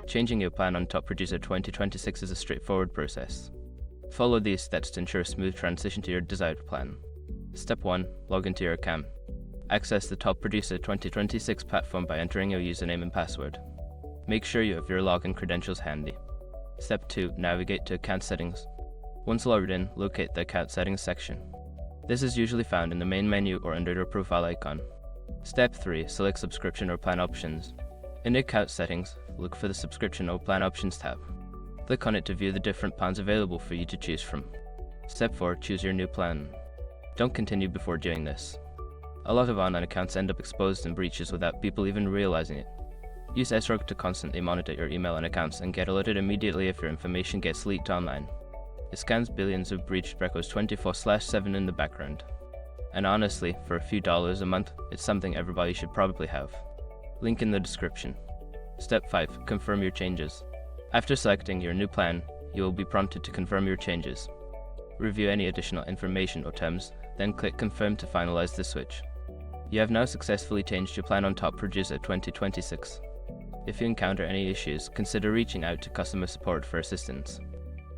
Changing your plan on Top Producer 2026 is a straightforward process. Follow these steps to ensure a smooth transition to your desired plan. Step 1. Log into your account. Access the Top Producer 2026 platform by entering your username and password. Make sure you have your login credentials handy. Step 2. Navigate to Account Settings. Once logged in, locate the Account Settings section. This is usually found in the main menu or under your profile icon. Step 3. Select Subscription or Plan Options. In the Account Settings, look for the Subscription or Plan Options tab. Click on it to view the different plans available for you to choose from. Step 4. Choose your new plan. Don't continue before doing this. A lot of online accounts end up exposed in breaches without people even realizing it. Use SROG to constantly monitor your email and accounts and get alerted immediately if your information gets leaked online. It scans billions of breached records 24/7 in the background. And honestly, for a few dollars a month, it's something everybody should probably have. Link in the description. Step 5. Confirm your changes. After selecting your new plan, you will be prompted to confirm your changes. Review any additional information or terms, then click Confirm to finalize the switch. You have now successfully changed your plan on Top Producer 2026. If you encounter any issues, consider reaching out to customer support for assistance.